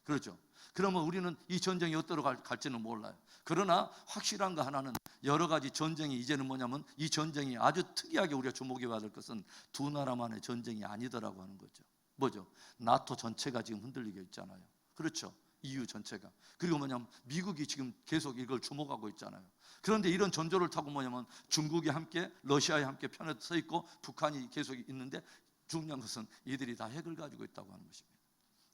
그렇죠? 그러면 우리는 이 전쟁이 어디로 갈지는 몰라요. 그러나 확실한 거 하나는, 여러 가지 전쟁이 이제는 이 전쟁이 아주 특이하게 우리가 주목해봐야 될 것은 두 나라만의 전쟁이 아니더라고 하는 거죠. 뭐죠? 나토 전체가 지금 흔들리고 있잖아요. 그렇죠? EU 전체가. 그리고 미국이 지금 계속 이걸 주목하고 있잖아요. 그런데 이런 전조를 타고 중국이 함께, 러시아에 함께 편에 서 있고 북한이 계속 있는데, 중요한 것은 이들이 다 핵을 가지고 있다고 하는 것입니다.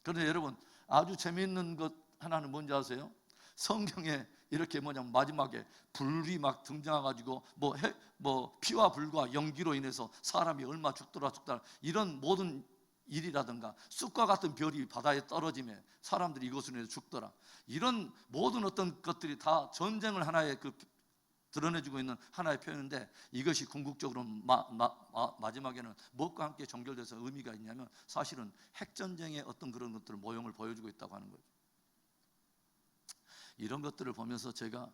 그런데 여러분, 아주 재미있는 것 하나는 뭔지 아세요? 성경에 이렇게 마지막에 불이 막 등장해가지고 피와 불과 연기로 인해서 사람이 얼마 죽더라 이런 모든 일이라든가, 쑥과 같은 별이 바다에 떨어짐에 사람들이 이것으로 인해서 죽더라, 이런 모든 어떤 것들이 다 전쟁을 하나의 드러내주고 있는 하나의 표현인데, 이것이 궁극적으로 마지막에는 무엇과 함께 정결돼서 의미가 있냐면, 사실은 핵전쟁의 어떤 그런 것들 모형을 보여주고 있다고 하는 거죠. 이런 것들을 보면서 제가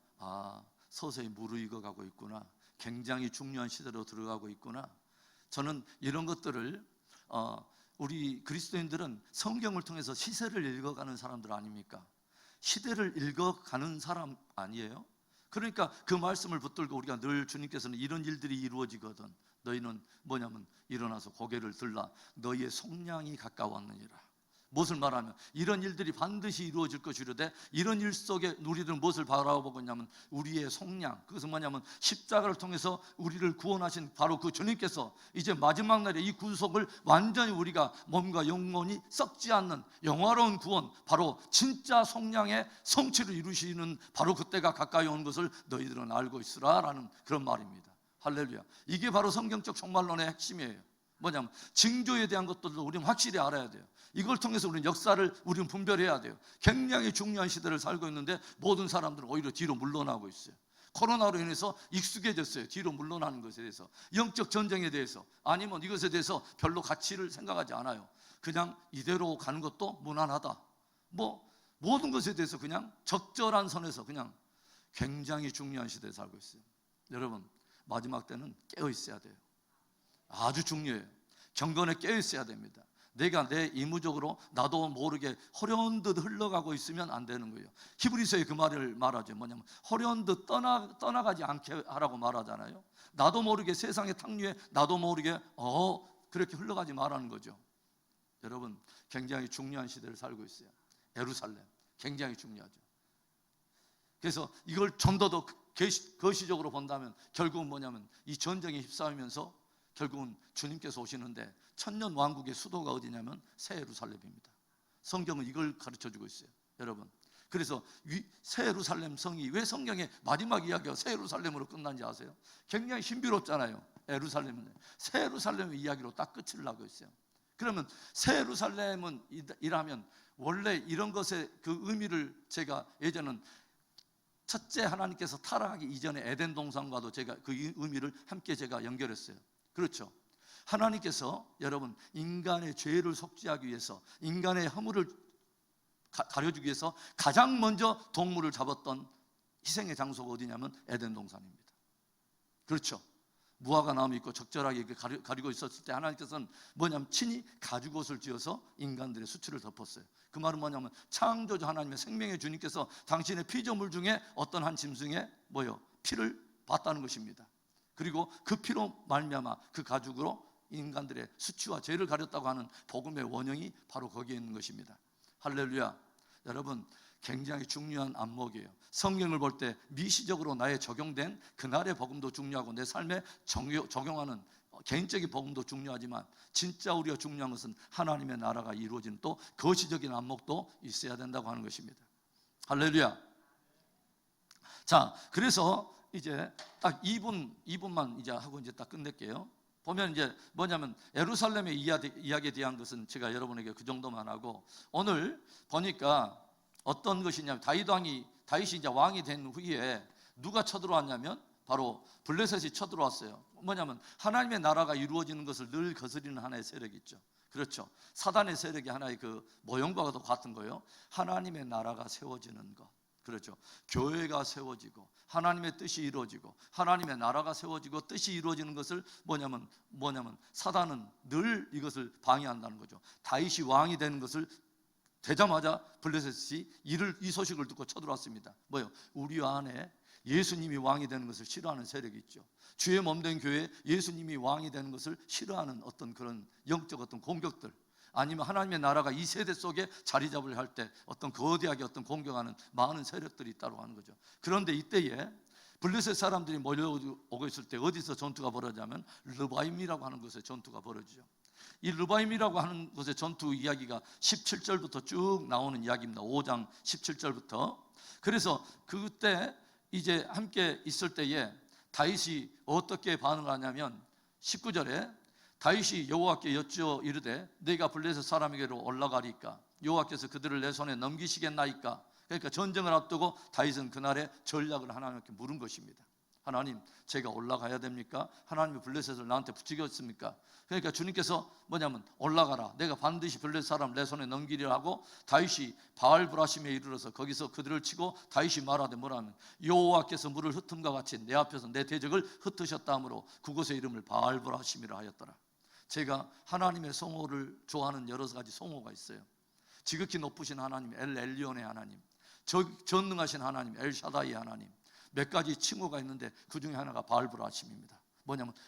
서서히 무르익어 가고 있구나, 굉장히 중요한 시대로 들어가고 있구나. 저는 이런 것들을 우리 그리스도인들은 성경을 통해서 시세를 읽어가는 사람들 아닙니까? 시대를 읽어가는 사람 아니에요? 그러니까 그 말씀을 붙들고 우리가 늘, 주님께서는 이런 일들이 이루어지거든 너희는 일어나서 고개를 들라, 너희의 속량이 가까웠느니라. 무엇을 말하면, 이런 일들이 반드시 이루어질 것이로되, 이런 일 속에 우리들은 무엇을 바라보고 있냐면 우리의 속량. 그것은 십자가를 통해서 우리를 구원하신 바로 그 주님께서 이제 마지막 날에 이 구속을 완전히 우리가 몸과 영혼이 썩지 않는 영화로운 구원, 바로 진짜 속량의 성취를 이루시는 바로 그때가 가까이 온 것을 너희들은 알고 있으라 라는 그런 말입니다. 할렐루야. 이게 바로 성경적 종말론의 핵심이에요. 징조에 대한 것들도 우리는 확실히 알아야 돼요. 이걸 통해서 우리는 역사를 분별해야 돼요. 굉장히 중요한 시대를 살고 있는데 모든 사람들은 오히려 뒤로 물러나고 있어요. 코로나로 인해서 익숙해졌어요. 뒤로 물러나는 것에 대해서, 영적 전쟁에 대해서, 아니면 이것에 대해서 별로 가치를 생각하지 않아요. 그냥 이대로 가는 것도 무난하다, 모든 것에 대해서 그냥 적절한 선에서 그냥 굉장히 중요한 시대에 살고 있어요. 여러분, 마지막 때는 깨어 있어야 돼요. 아주 중요해요. 경건에 깨어 있어야 됩니다. 내가 내 의무적으로 나도 모르게 허려운 듯 흘러가고 있으면 안 되는 거예요. 히브리서에 그 말을 말하죠. 뭐냐면 허려운 듯 떠나가지 않게 하라고 말하잖아요. 나도 모르게 세상의 탕류에 나도 모르게 그렇게 흘러가지 말라는 거죠. 여러분, 굉장히 중요한 시대를 살고 있어요. 예루살렘 굉장히 중요하죠. 그래서 이걸 좀 더 거시적으로 본다면 결국은 뭐냐면 이 전쟁에 휩싸이면서 결국은 주님께서 오시는데 천년 왕국의 수도가 어디냐면 새 예루살렘입니다. 성경은 이걸 가르쳐주고 있어요, 여러분. 그래서 새 예루살렘 성이 왜 성경의 마지막 이야기가 새 예루살렘으로 끝난지 아세요? 굉장히 신비롭잖아요. 예루살렘은 새 예루살렘의 이야기로 딱 끝을 나고 있어요. 그러면 새 예루살렘은 이라면 원래 이런 것의 그 의미를 제가 예전은 첫째 하나님께서 타락하기 이전에 에덴 동산과도 제가 그 의미를 함께 제가 연결했어요. 그렇죠. 하나님께서 여러분 인간의 죄를 속죄하기 위해서 인간의 허물을 가려주기 위해서 가장 먼저 동물을 잡았던 희생의 장소가 어디냐면 에덴 동산입니다. 그렇죠. 무화과 나무 있고 적절하게 가리고 있었을 때 하나님께서는 뭐냐면 친히 가죽옷을 지어서 인간들의 수치를 덮었어요. 그 말은 뭐냐면 창조주 하나님의 생명의 주님께서 당신의 피조물 중에 어떤 한 짐승의 피를 봤다는 것입니다. 그리고 그 피로 말미암아 그 가죽으로 인간들의 수치와 죄를 가렸다고 하는 복음의 원형이 바로 거기에 있는 것입니다. 할렐루야. 여러분, 굉장히 중요한 안목이에요. 성경을 볼 때 미시적으로 나에 적용된 그날의 복음도 중요하고 내 삶에 적용하는 개인적인 복음도 중요하지만 진짜 우리가 중요한 것은 하나님의 나라가 이루어지는 또 거시적인 안목도 있어야 된다고 하는 것입니다. 할렐루야. 자, 그래서 이제 딱 2분만 이제 하고 이제 딱 끝낼게요. 보면 이제 뭐냐면 예루살렘의 이야기에 대한 것은 제가 여러분에게 그 정도만 하고, 오늘 보니까 어떤 것이냐면 다윗이 이제 왕이 된 후에 누가 쳐들어왔냐면 바로 블레셋이 쳐들어왔어요. 뭐냐면 하나님의 나라가 이루어지는 것을 늘 거스리는 하나의 세력이 있죠. 그렇죠. 사단의 세력이 하나의 그 모형과도 같은 거예요. 하나님의 나라가 세워지는 것. 그렇죠. 교회가 세워지고 하나님의 뜻이 이루어지고 하나님의 나라가 세워지고 뜻이 이루어지는 것을 뭐냐면 사단은 늘 이것을 방해한다는 거죠. 다윗이 왕이 되는 것을 되자마자 블레셋이 이 소식을 듣고 쳐들어왔습니다. 우리 안에 예수님이 왕이 되는 것을 싫어하는 세력이 있죠. 주의 몸된 교회에 예수님이 왕이 되는 것을 싫어하는 어떤 그런 영적 어떤 공격들, 아니면 하나님의 나라가 이 세대 속에 자리 잡으려 할 때 어떤 거대하게 어떤 공격하는 많은 세력들이 있다고 하는 거죠. 그런데 이때에 블레셋 사람들이 몰려오고 있을 때 어디서 전투가 벌어지냐면 르바임이라고 하는 곳에 전투가 벌어지죠. 이 르바임이라고 하는 곳의 전투 이야기가 17절부터 쭉 나오는 이야기입니다. 5장 17절부터. 그래서 그때 이제 함께 있을 때에 다윗이 어떻게 반응하냐면 19절에 다윗이 여호와께 여쭈어 이르되 내가 블레셋 사람에게로 올라가리까 여호와께서 그들을 내 손에 넘기시겠나이까. 그러니까 전쟁을 앞두고 다윗은 그날에 전략을 하나님께 물은 것입니다. 하나님, 제가 올라가야 됩니까? 하나님이 블레셋을 나한테 붙이겠습니까? 그러니까 주님께서 올라가라, 내가 반드시 블레셋 사람 내 손에 넘기리라 하고 다윗이 바알브라심에 이르러서 거기서 그들을 치고 다윗이 말하되 뭐라면 여호와께서 물을 흩음과 같이 내 앞에서 내 대적을 흩으셨다 하므로 그곳의 이름을 바알브라심이라 하였더라. 제가 하나님의 성호를 좋아하는 여러 가지 성호가 있어요. 지극히 높으신 하나님 엘 엘리온의 하나님, 전능하신 하나님 엘샤다이 하나님, 몇 가지 칭호가 있는데 그 중에 하나가 바알브라심입니다.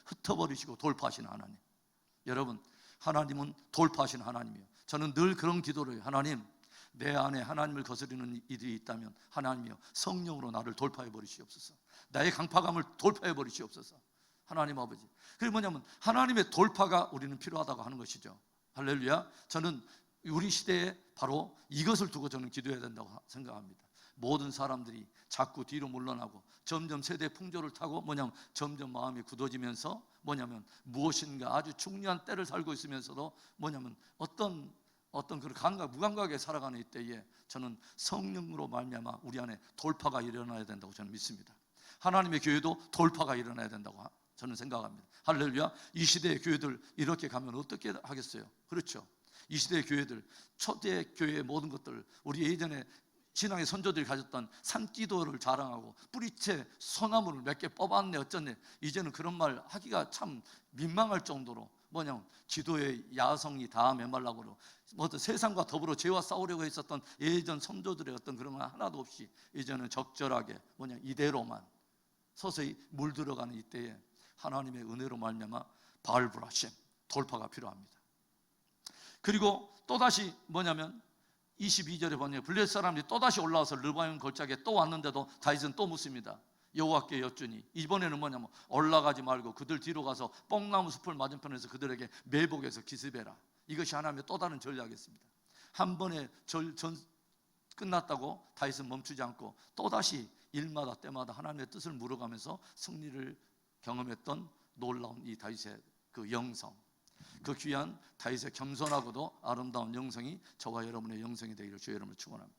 흩어버리시고 돌파하시는 하나님. 여러분, 하나님은 돌파하시는 하나님이에요. 저는 늘 그런 기도를 해요. 하나님, 내 안에 하나님을 거스르는 일이 있다면 하나님이여 성령으로 나를 돌파해 버리시옵소서. 나의 강팍함을 돌파해 버리시옵소서. 하나님 아버지. 그게 하나님의 돌파가 우리는 필요하다고 하는 것이죠. 할렐루야. 저는 우리 시대에 바로 이것을 두고 저는 기도해야 된다고 생각합니다. 모든 사람들이 자꾸 뒤로 물러나고 점점 세대 풍조를 타고 점점 마음이 굳어지면서 무엇인가 아주 중요한 때를 살고 있으면서도 어떤 그런 무감각하게 살아가는 이때에 저는 성령으로 말미암아 우리 안에 돌파가 일어나야 된다고 저는 믿습니다. 하나님의 교회도 돌파가 일어나야 된다고 저는 생각합니다. 할렐루야. 이 시대의 교회들 이렇게 가면 어떻게 하겠어요? 그렇죠. 이 시대의 교회들, 초대 교회의 모든 것들, 우리 예전에 신앙의 선조들이 가졌던 산기도를 자랑하고 뿌리채 소나무를 몇 개 뽑았네 어쩌네, 이제는 그런 말 하기가 참 민망할 정도로 기도의 야성이 다 메말라고 어떤 세상과 더불어 죄와 싸우려고 했었던 예전 선조들의 어떤 그런 건 하나도 없이 이제는 적절하게 이대로만 서서히 물들어가는 이때에 하나님의 은혜로 말미암아 바알브라심 돌파가 필요합니다. 그리고 또다시 22절에 보면 블레셋 사람들이 또다시 올라와서 르바임 골짜기에 또 왔는데도 다윗은 또 묻습니다. 여호와께 여쭈니 이번에는 올라가지 말고 그들 뒤로 가서 뽕나무 숲을 맞은편에서 그들에게 매복해서 기습해라. 이것이 하나님의 또 다른 전략이었습니다. 한 번에 끝났다고 다윗은 멈추지 않고 또다시 일마다 때마다 하나님의 뜻을 물어가면서 승리를 경험했던 놀라운 이 다윗의 그 영성, 그 귀한 다윗의 겸손하고도 아름다운 영성이 저와 여러분의 영성이 되기를 주의 이름으로 축원합니다.